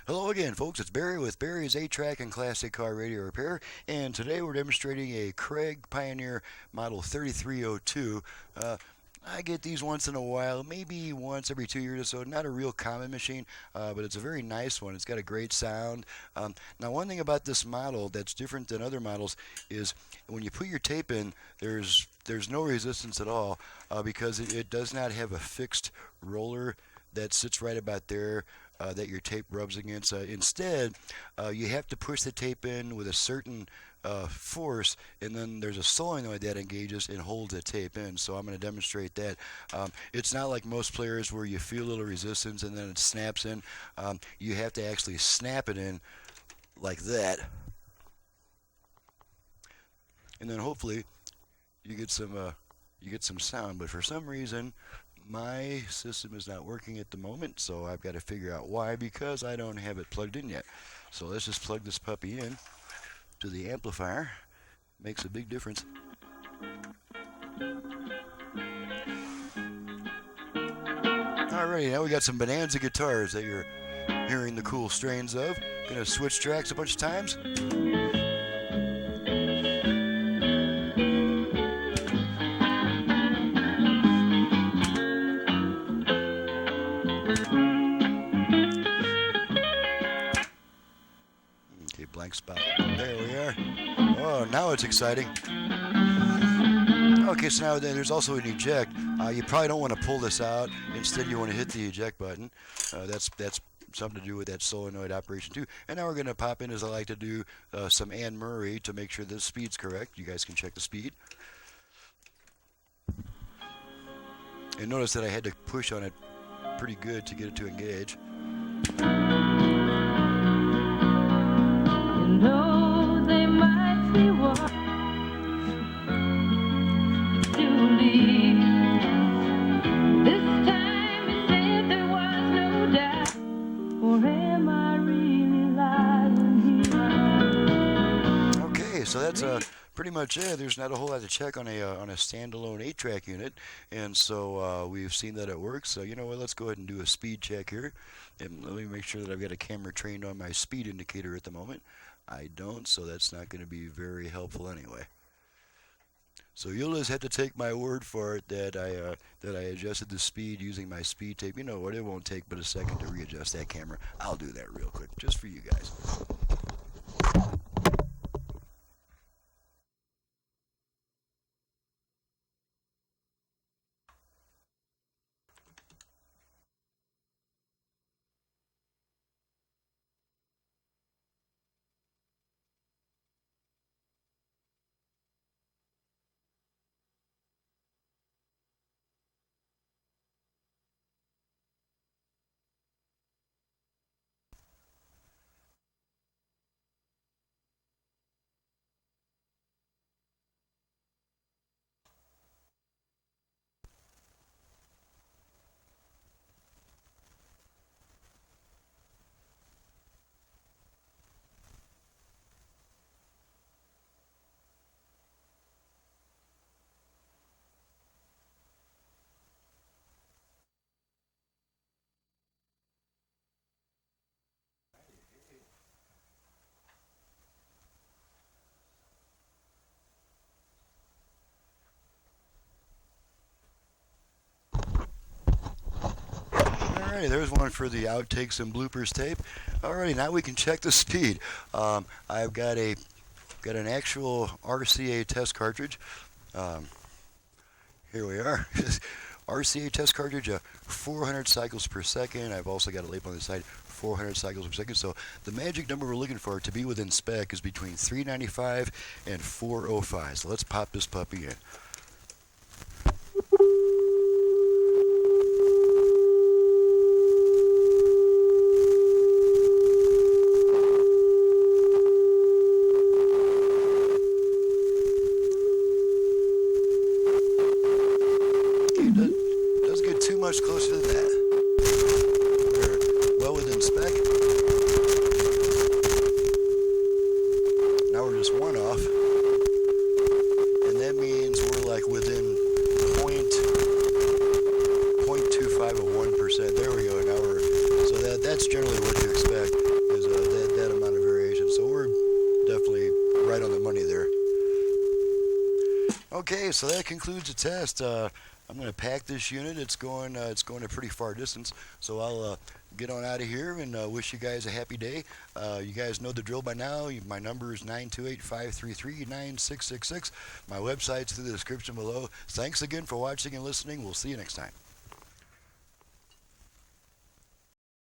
Hello again, folks. It's Barry with Barry's 8-Track and Classic Car Radio Repair, and today we're demonstrating a Craig Pioneer Model 3302. I get these once in a while, maybe once every 2 years or so. Not a real common machine, but it's a very nice one. It's got a great sound. Now, one thing about this model that's different than other models is when you put your tape in, there's no resistance at all because it does not have a fixed roller that sits right about there that your tape rubs against. Instead, you have to push the tape in with a certain force, and then there's a solenoid that engages and holds the tape in. So I'm going to demonstrate that. It's not like most players where you feel a little resistance and then it snaps in. You have to actually snap it in like that, and then hopefully you get some sound. But for some reason, my system is not working at the moment, so I've got to figure out why, because I don't have it plugged in yet. So let's just plug this puppy in to the amplifier. Makes a big difference. Alrighty, now we got some Bonanza guitars that you're hearing the cool strains of. Gonna switch tracks a bunch of times. Okay, blank spot. There we are. Oh, now it's exciting. Okay, so now there's also an eject. You probably don't want to pull this out. Instead, you want to hit the eject button. That's something to do with that solenoid operation too. And now we're going to pop in, as I like to do, some Anne Murray to make sure the speed's correct. You guys can check the speed. And notice that I had to push on it pretty good to get it to engage. You know they might see what you leave. This time you said there was no doubt, or am I really lying here? Okay, so that's pretty much it. There's not a whole lot to check on a standalone 8-track unit, and so we've seen that it works. So you know what? Let's go ahead and do a speed check here, and let me make sure that I've got a camera trained on my speed indicator at the moment. I don't, so that's not going to be very helpful anyway. So you'll just have to take my word for it that I adjusted the speed using my speed tape. You know what? It won't take but a second to readjust that camera. I'll do that real quick, just for you guys. Alrighty, there's one for the outtakes and bloopers tape. Alrighty, now we can check the speed. I've got an actual RCA test cartridge. Here we are. RCA test cartridge, 400 cycles per second. I've also got a label on the side, 400 cycles per second. So the magic number we're looking for to be within spec is between 395 and 405. So let's pop this puppy in. Doesn't get too much closer than that. We're well within spec. Now we're just one off, and that means we're like within 0.25 of 1%. There we go. Now that's generally what you expect. Okay, so that concludes the test. I'm going to pack this unit. It's going a pretty far distance, so I'll get on out of here and wish you guys a happy day. You guys know the drill by now. My number is 928-533-9666. My website's through the description below. Thanks again for watching and listening. We'll see you next time.